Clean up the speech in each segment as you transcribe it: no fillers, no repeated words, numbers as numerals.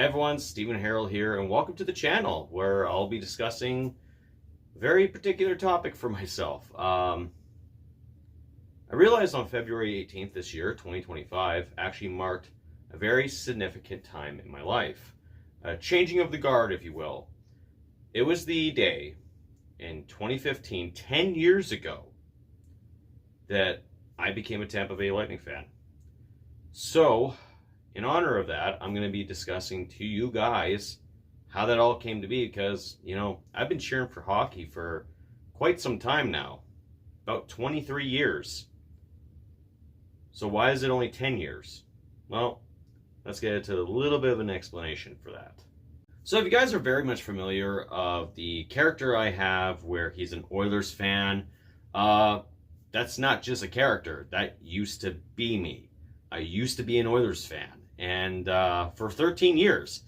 everyone, Stephen Harrell here, and welcome to the channel where I'll be discussing a very particular topic for myself. I realized on February 18th this year, 2025, actually marked a very significant time in my life. A changing of the guard, if you will. It was the day in 2015, 10 years ago, that I became a Tampa Bay Lightning fan. So, in honor of that, I'm going to be discussing to you guys how that all came to be because, I've been cheering for hockey for quite some time now, about 23 years. So why is it only 10 years? Well, let's get into a little bit of an explanation for that. So if you guys are very much familiar of the character I have where he's an Oilers fan, that's not just a character. That used to be me. I used to be an Oilers fan. And for 13 years,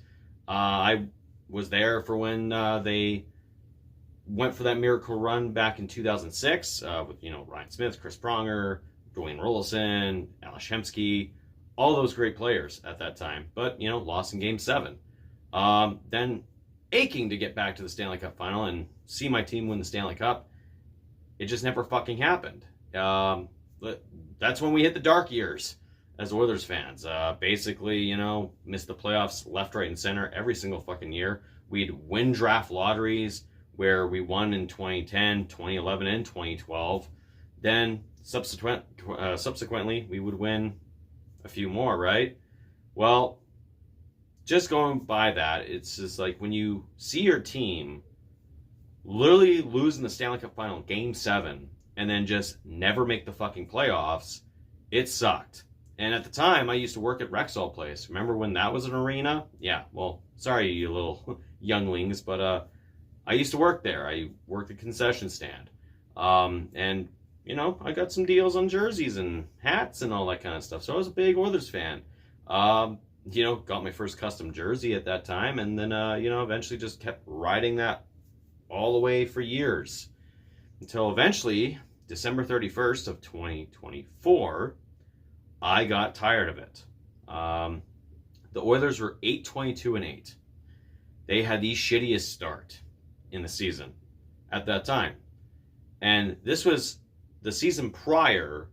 I was there for when they went for that miracle run back in 2006 with, Ryan Smith, Chris Pronger, Dwayne Rolison, Alex Hemsky, all those great players at that time. But, lost in Game 7. Then aching to get back to the Stanley Cup final and see my team win the Stanley Cup. It just never fucking happened. That's when we hit the dark years as Oilers fans. Basically, missed the playoffs left, right, and center every single fucking year. We'd win draft lotteries where we won in 2010, 2011, and 2012. Then subsequently, we would win a few more, right? Well, just going by that, it's just like when you see your team literally losing the Stanley Cup final Game 7 and then just never make the fucking playoffs, it sucked. And at the time, I used to work at Rexall Place. Remember when that was an arena? Yeah, well, sorry, you little younglings, but I used to work there. I worked at concession stand. And, I got some deals on jerseys and hats and all that kind of stuff. So I was a big Oilers fan. Got my first custom jersey at that time. And then, eventually just kept riding that all the way for years. Until eventually, December 31st of 2024... I got tired of it. The Oilers were 8-22-8. They had the shittiest start in the season at that time. And this was the season prior,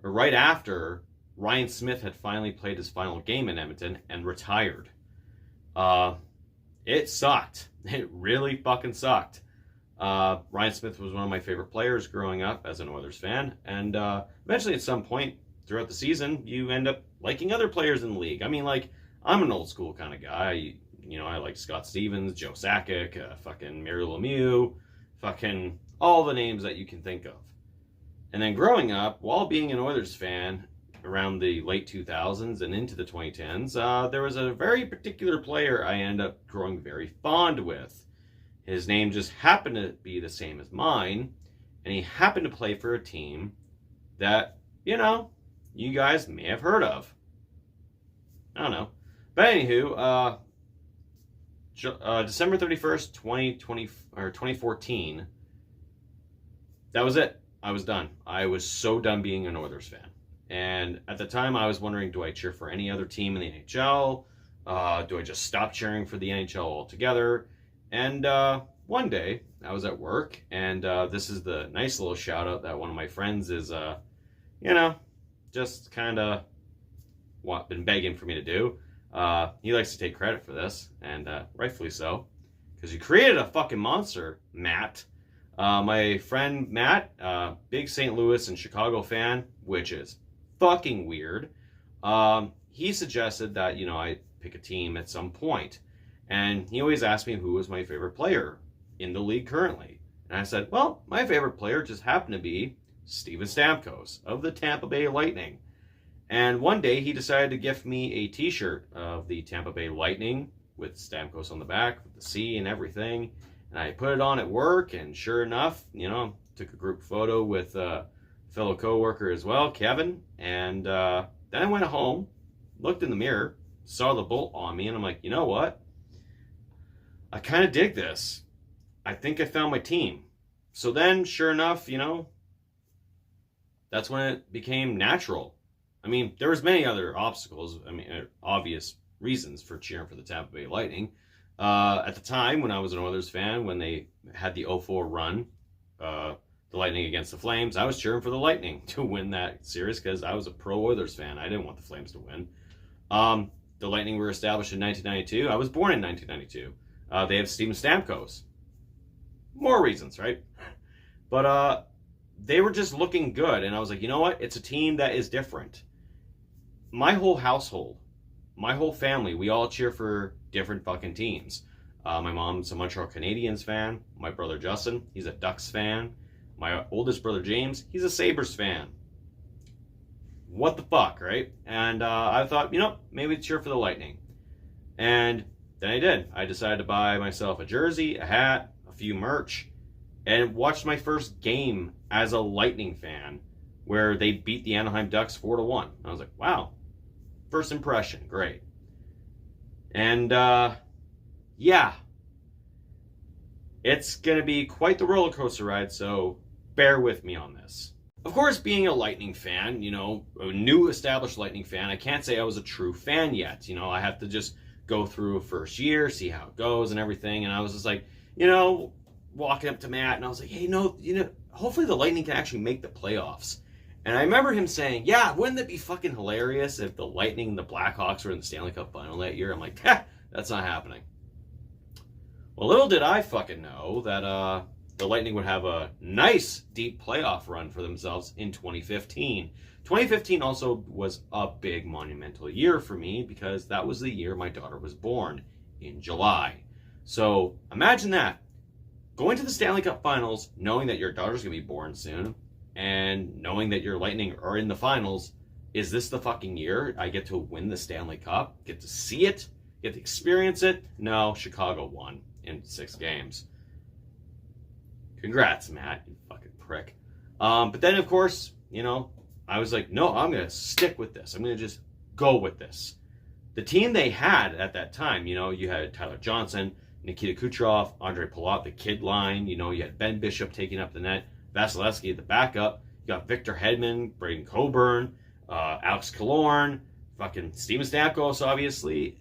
or right after, Ryan Smith had finally played his final game in Edmonton and retired. It sucked. It really fucking sucked. Ryan Smith was one of my favorite players growing up as an Oilers fan. And eventually at some point, throughout the season, you end up liking other players in the league. I mean, I'm an old school kind of guy. I like Scott Stevens, Joe Sakic, fucking Mario Lemieux, fucking all the names that you can think of. And then growing up, while being an Oilers fan around the late 2000s and into the 2010s, there was a very particular player I ended up growing very fond with. His name just happened to be the same as mine, and he happened to play for a team that, you guys may have heard of. I don't know. But anywho, December 31st, 2014, that was it. I was done. I was so done being an Oilers fan. And at the time, I was wondering, do I cheer for any other team in the NHL? Do I just stop cheering for the NHL altogether? And one day, I was at work, and this is the nice little shout-out that one of my friends is, just kind of been begging for me to do. He likes to take credit for this, and rightfully so, because you created a fucking monster, Matt. My friend Matt, big St. Louis and Chicago fan, which is fucking weird. He suggested that, I pick a team at some point, and he always asked me who was my favorite player in the league currently. And I said, well, my favorite player just happened to be Steven Stamkos of the Tampa Bay Lightning. And one day he decided to gift me a t-shirt of the Tampa Bay Lightning with Stamkos on the back, with the C and everything. And I put it on at work, and sure enough, took a group photo with a fellow coworker as well, Kevin. And then I went home, looked in the mirror, saw the bolt on me, and I'm like, you know what? I kind of dig this. I think I found my team. So then, sure enough, that's when it became natural. I mean, there was many other obstacles, obvious reasons for cheering for the Tampa Bay Lightning. At the time, when I was an Oilers fan, when they had the 0-4 run, the Lightning against the Flames, I was cheering for the Lightning to win that series because I was a pro Oilers fan. I didn't want the Flames to win. The Lightning were established in 1992. I was born in 1992. They have Steven Stamkos. More reasons, right? But they were just looking good, and I was like, you know what? It's a team that is different. My whole household, my whole family, we all cheer for different fucking teams. My mom's a Montreal Canadiens fan. My brother Justin, he's a Ducks fan. My oldest brother James, he's a Sabres fan. What the fuck, right? And I thought, you know, maybe cheer for the Lightning. And then I did. I decided to buy myself a jersey, a hat, a few merch, and watched my first game as a Lightning fan where they beat the Anaheim Ducks 4-1. I was like, wow. First impression, great. And yeah, it's going to be quite the roller coaster ride, so bear with me on this. Of course, being a Lightning fan, you know, a new established Lightning fan, I can't say I was a true fan yet. You know, I have to just go through a first year, see how it goes and everything. And I was just like, you know, walking up to Matt and I was like, hey, no, you know, hopefully the Lightning can actually make the playoffs. And I remember him saying, yeah, wouldn't it be fucking hilarious if the Lightning and the Blackhawks were in the Stanley Cup final that year? I'm like, that's not happening. Well, little did I fucking know that the Lightning would have a nice deep playoff run for themselves in 2015. 2015 also was a big monumental year for me because that was the year my daughter was born in July. So imagine that. Going to the Stanley Cup finals, knowing that your daughter's going to be born soon, and knowing that your Lightning are in the finals, is this the fucking year I get to win the Stanley Cup? Get to see it? Get to experience it? No, Chicago won in 6 games. Congrats, Matt, you fucking prick. But then, of course, you know, I was like, no, I'm going to stick with this. I'm going to just go with this. The team they had at that time, you know, you had Tyler Johnson, Nikita Kucherov, Andre Palat, the kid line. You know, you had Ben Bishop taking up the net, Vasilevsky, the backup. You got Victor Hedman, Braden Coburn, Alex Killorn, fucking Steven Stamkos, obviously.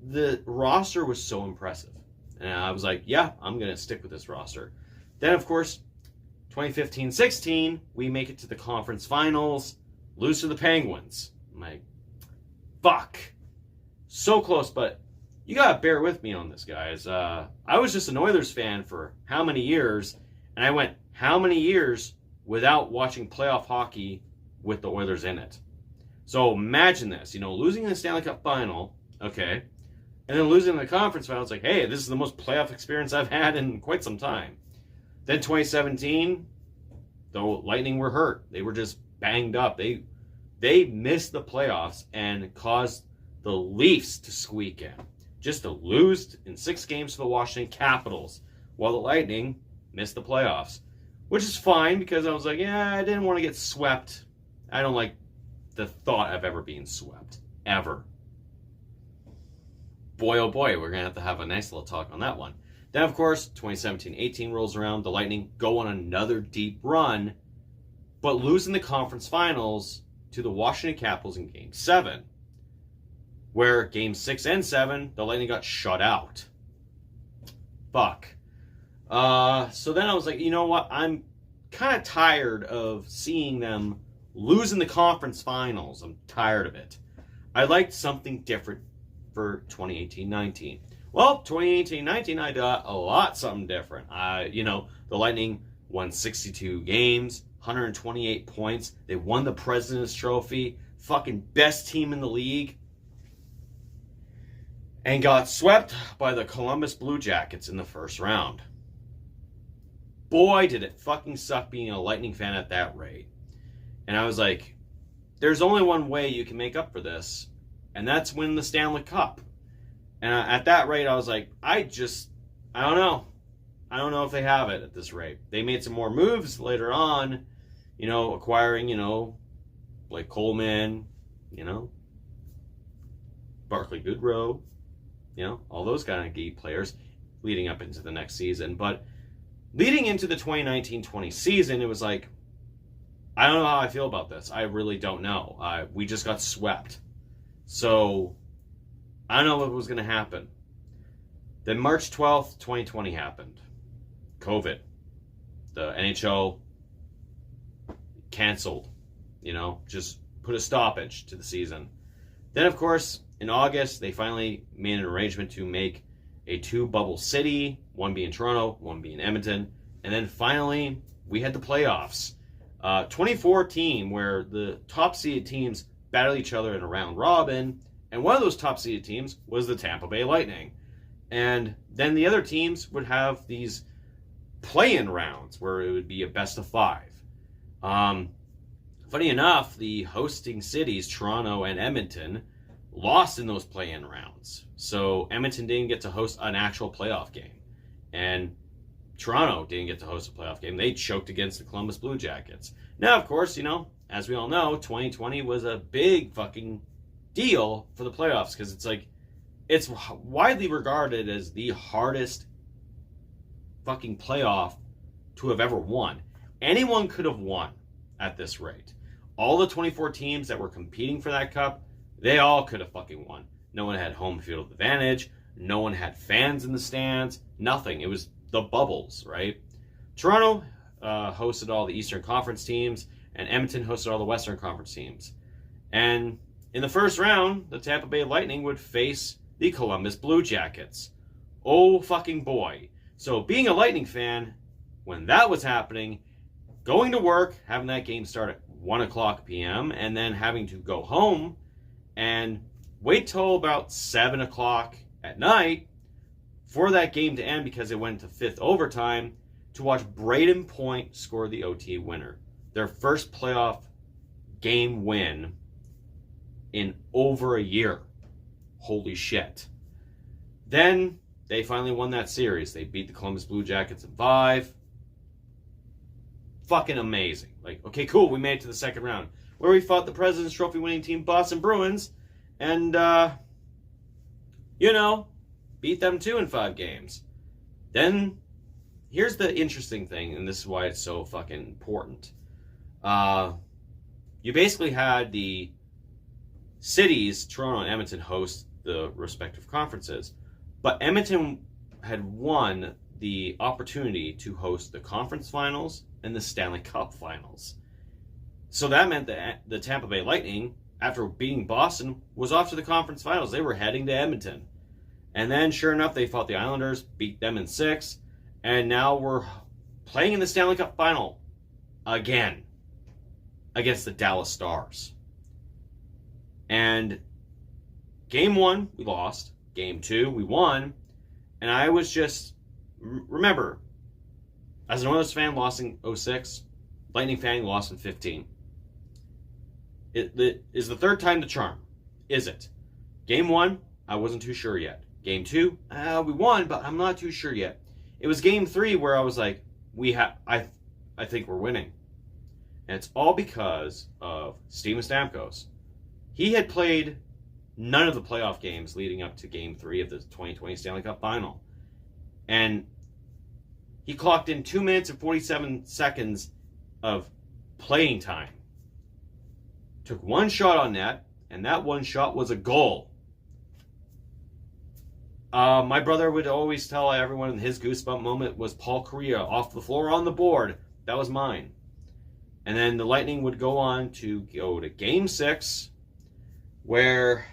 The roster was so impressive. And I was like, yeah, I'm going to stick with this roster. Then, of course, 2015-16, we make it to the conference finals, lose to the Penguins. I'm like, fuck. So close, but you got to bear with me on this, guys. I was just an Oilers fan for how many years, and I went how many years without watching playoff hockey with the Oilers in it. So imagine this, you know, losing the Stanley Cup final, okay, and then losing the conference final. It's like, hey, this is the most playoff experience I've had in quite some time. Then 2017, the Lightning were hurt. They were just banged up. They missed the playoffs and caused the Leafs to squeak in. Just to lose in 6 games to the Washington Capitals, while the Lightning missed the playoffs. Which is fine, because I was like, yeah, I didn't want to get swept. I don't like the thought of ever being swept. Ever. Boy, oh boy, we're going to have a nice little talk on that one. Then, of course, 2017-18 rolls around. The Lightning go on another deep run, but lose in the conference finals to the Washington Capitals in Game 7, where Game 6 and 7, the Lightning got shut out. Fuck. So then I was like, you know what? I'm kind of tired of seeing them lose in the conference finals. I'm tired of it. I liked something different for 2018-19. Well, 2018-19, I got a lot something different. You know, the Lightning won 62 games, 128 points. They won the President's Trophy, fucking best team in the league, and got swept by the Columbus Blue Jackets in the first round. Boy, did it fucking suck being a Lightning fan at that rate. And I was like, there's only one way you can make up for this, and that's win the Stanley Cup. And at that rate, I was like, I don't know. I don't know if they have it at this rate. They made some more moves later on, you know, acquiring, you know, Blake Coleman, you know, Barclay Goodrow, you know, all those kind of key players leading up into the next season. But leading into the 2019-20 season, it was like, I don't know how I feel about this. I really don't know. We just got swept. So I don't know what was going to happen. Then March 12th, 2020 happened. COVID. The NHL canceled, just put a stoppage to the season. Then, of course, in August, they finally made an arrangement to make a 2-bubble city, one being Toronto, one being Edmonton. And then finally, we had the playoffs. 2014, where the top-seeded teams battled each other in a round robin. And one of those top-seeded teams was the Tampa Bay Lightning. And then the other teams would have these play-in rounds where it would be a best of 5. Funny enough, the hosting cities, Toronto and Edmonton, lost in those play-in rounds. So Edmonton didn't get to host an actual playoff game. And Toronto didn't get to host a playoff game. They choked against the Columbus Blue Jackets. Now, of course, as we all know, 2020 was a big fucking deal for the playoffs because it's widely regarded as the hardest fucking playoff to have ever won. Anyone could have won at this rate. All the 24 teams that were competing for that cup, they all could have fucking won. No one had home field advantage. No one had fans in the stands. Nothing. It was the bubbles, right? Toronto hosted all the Eastern Conference teams, and Edmonton hosted all the Western Conference teams. And in the first round, the Tampa Bay Lightning would face the Columbus Blue Jackets. Oh, fucking boy. So being a Lightning fan, when that was happening, going to work, having that game start at 1 o'clock p.m., and then having to go home and wait till about 7 o'clock at night for that game to end because it went to 5th overtime to watch Braden Point score the OT winner. Their first playoff game win in over a year. Holy shit. Then they finally won that series. They beat the Columbus Blue Jackets in 5. Fucking amazing. Okay, cool, we made it to the second round, where we fought the President's Trophy winning team Boston Bruins, and, beat them too in 5 games. Then, here's the interesting thing, and this is why it's so fucking important. You basically had the cities, Toronto and Edmonton, host the respective conferences, but Edmonton had won the opportunity to host the conference finals and the Stanley Cup finals. So that meant that the Tampa Bay Lightning, after beating Boston, was off to the conference finals. They were heading to Edmonton. And then, sure enough, they fought the Islanders, beat them in 6, and now we're playing in the Stanley Cup final again against the Dallas Stars. And game 1, we lost. Game 2, we won. And I was just, remember, as an Oilers fan, lost in 06. Lightning fan, lost in 15. Is the third time the charm? Is it? Game 1, I wasn't too sure yet. Game 2, we won, but I'm not too sure yet. It was game 3 where I was like, I think we're winning. And it's all because of Steven Stamkos. He had played none of the playoff games leading up to game 3 of the 2020 Stanley Cup final. And he clocked in 2 minutes and 47 seconds of playing time. Took one shot on net, and that one shot was a goal. My brother would always tell everyone his goosebump moment was Paul Kariya off the floor on the board. That was mine. And then the Lightning would go on to go to Game 6, where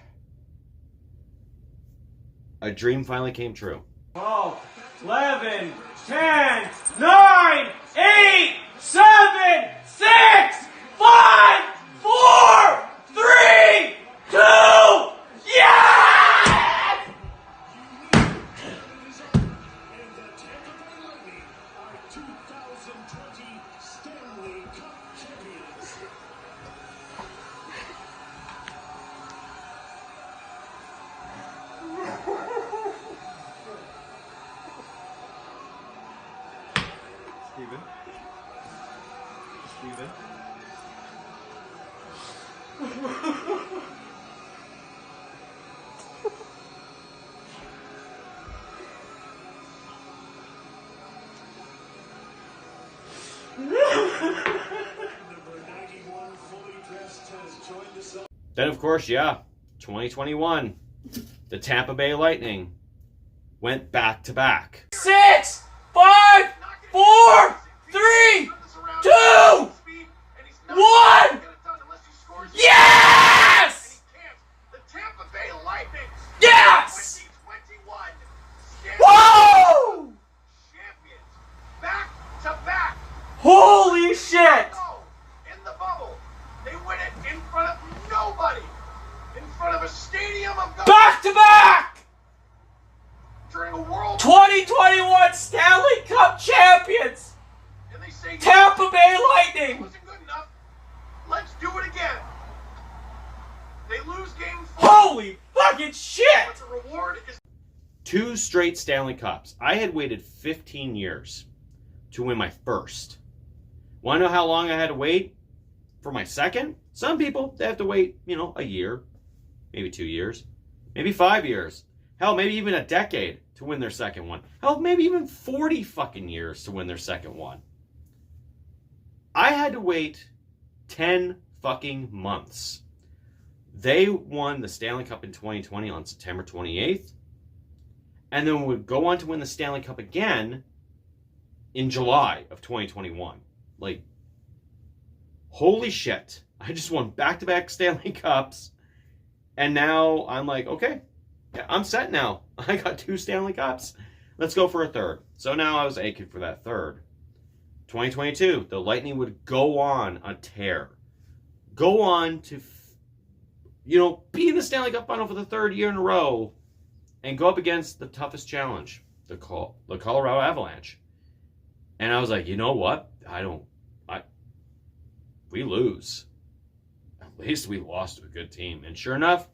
a dream finally came true. 12, 11, 10, 9, 8, 7, 6, 5, 4, 3, 2, yes! Steven? Then, of course, 2021. the Tampa Bay Lightning went back to back. 6, 5, 4, 3, 2, 1. Yes! The Tampa Bay Lightning. Yes! 2021 Whoa! champions back to back. Holy shit! In the bubble, they win it in front of nobody, in front of a stadium of God. Back to back! During a World 2021 Stanley Cup champions! and they say Tampa Bay it Lightning! wasn't good enough. Let's do it again. They lose game 4. Holy fucking shit! But the reward is 2 straight Stanley Cups. I had waited 15 years to win my first. Want to know how long I had to wait for my second? Some people, they have to wait, a year, maybe 2 years, maybe 5 years. Hell, maybe even a decade to win their second one. Hell, maybe even 40 fucking years to win their second one. I had to wait 10 fucking months. They won the Stanley Cup in 2020 on September 28th. And then would go on to win the Stanley Cup again in July of 2021. Like, holy shit. I just won back-to-back Stanley Cups. And now I'm like, okay, yeah, I'm set now. I got 2 Stanley Cups. Let's go for a third. So now I was aching for that third. 2022, the Lightning would go on a tear. Go on to, be in the Stanley Cup final for the 3rd year in a row and go up against the toughest challenge, the Colorado Avalanche. And I was like, you know what? We lose. At least we lost to a good team. And sure enough,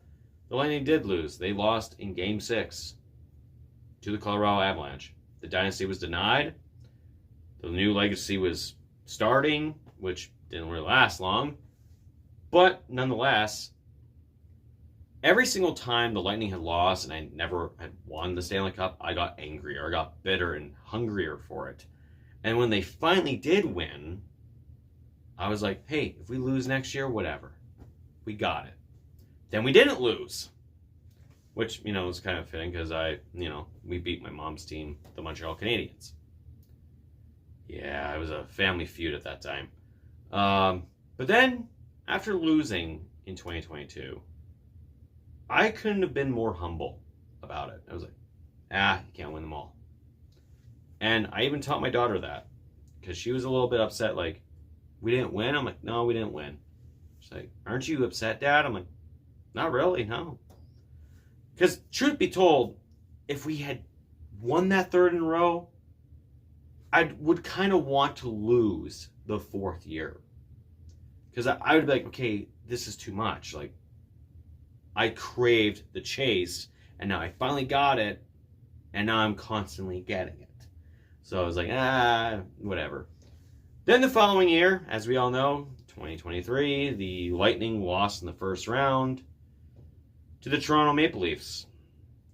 the Lightning did lose. They lost in Game 6 to the Colorado Avalanche. The dynasty was denied. The new legacy was starting, which didn't really last long. But nonetheless, every single time the Lightning had lost and I never had won the Stanley Cup, I got angrier. I got bitter and hungrier for it. And when they finally did win, I was like, hey, if we lose next year, whatever. We got it. Then we didn't lose. Which, was kind of fitting because we beat my mom's team, the Montreal Canadiens. Yeah, it was a family feud at that time. But then, after losing in 2022, I couldn't have been more humble about it. I was like, you can't win them all. And I even taught my daughter that. Because she was a little bit upset, like, we didn't win? I'm like, no, we didn't win. She's like, aren't you upset, Dad? I'm like, not really, no. Because, truth be told, if we had won that 3rd in a row, I would kind of want to lose the 4th year. Because I would be like, okay, this is too much. Like, I craved the chase, and now I finally got it, and now I'm constantly getting it. So I was like, whatever. Then the following year, as we all know, 2023, the Lightning lost in the first round to the Toronto Maple Leafs.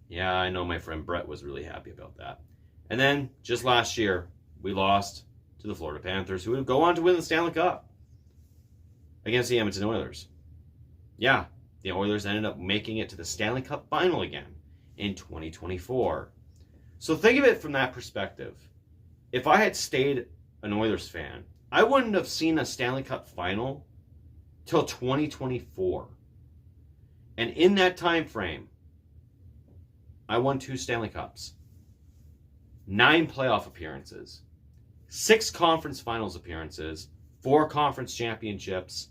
Yeah, I know my friend Brett was really happy about that. And then, just last year, we lost to the Florida Panthers, who would go on to win the Stanley Cup against the Edmonton Oilers. Yeah, the Oilers ended up making it to the Stanley Cup final again in 2024. So think of it from that perspective. If I had stayed an Oilers fan, I wouldn't have seen a Stanley Cup final till 2024. And in that time frame, I won 2 Stanley Cups, 9 playoff appearances, 6 conference finals appearances, 4 conference championships,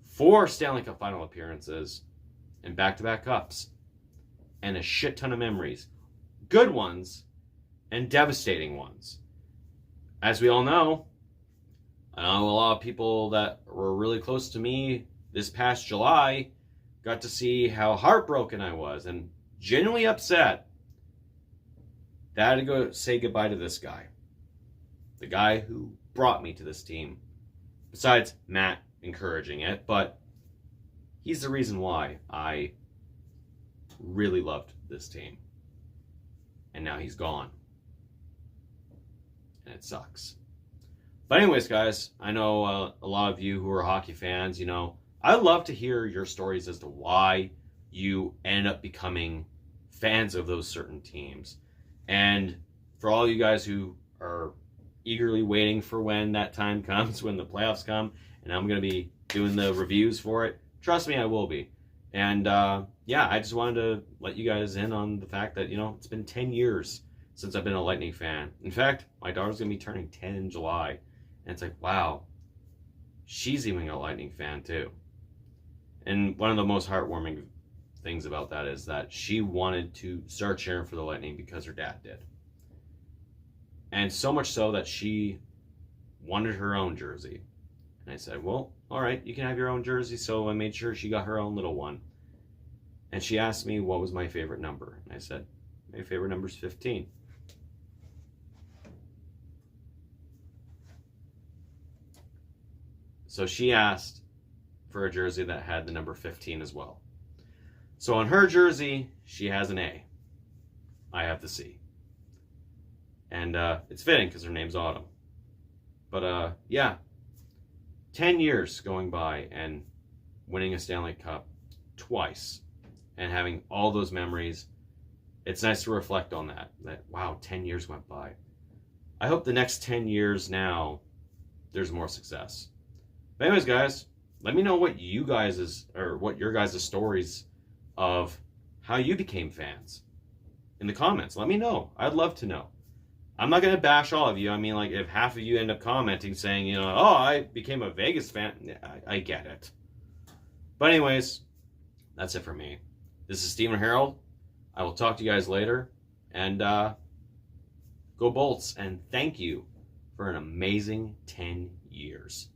4 Stanley Cup final appearances, and back-to-back cups, and a shit ton of memories. Good ones and devastating ones. As we all know, I know a lot of people that were really close to me this past July got to see how heartbroken I was and genuinely upset that I had to go say goodbye to this guy. The guy who brought me to this team. Besides Matt encouraging it, but he's the reason why I really loved this team. And now he's gone. And it sucks. But anyways, guys, I know a lot of you who are hockey fans, I'd love to hear your stories as to why you ended up becoming fans of those certain teams. And for all you guys who are eagerly waiting for when that time comes, when the playoffs come, and I'm going to be doing the reviews for it, trust me, I will be. And yeah, I just wanted to let you guys in on the fact that, it's been 10 years since I've been a Lightning fan. In fact, my daughter's going to be turning 10 in July. And it's like, wow, she's even a Lightning fan too. And one of the most heartwarming things about that is that she wanted to start cheering for the Lightning because her dad did. And so much so that she wanted her own jersey. And I said, well, all right, you can have your own jersey. So I made sure she got her own little one. And she asked me what was my favorite number. And I said, my favorite number is 15. So she asked for a jersey that had the number 15 as well. So on her jersey, she has an A. I have the C. And it's fitting because her name's Autumn. But yeah, 10 years going by and winning a Stanley Cup twice and having all those memories. It's nice to reflect on that, wow, 10 years went by. I hope the next 10 years now, there's more success. But anyways, guys, let me know what your guys' stories of how you became fans in the comments. Let me know. I'd love to know. I'm not going to bash all of you. I mean, like, if half of you end up commenting saying, oh, I became a Vegas fan, I get it. But anyways, that's it for me. This is Stephen Harold. I will talk to you guys later. And go Bolts. And thank you for an amazing 10 years.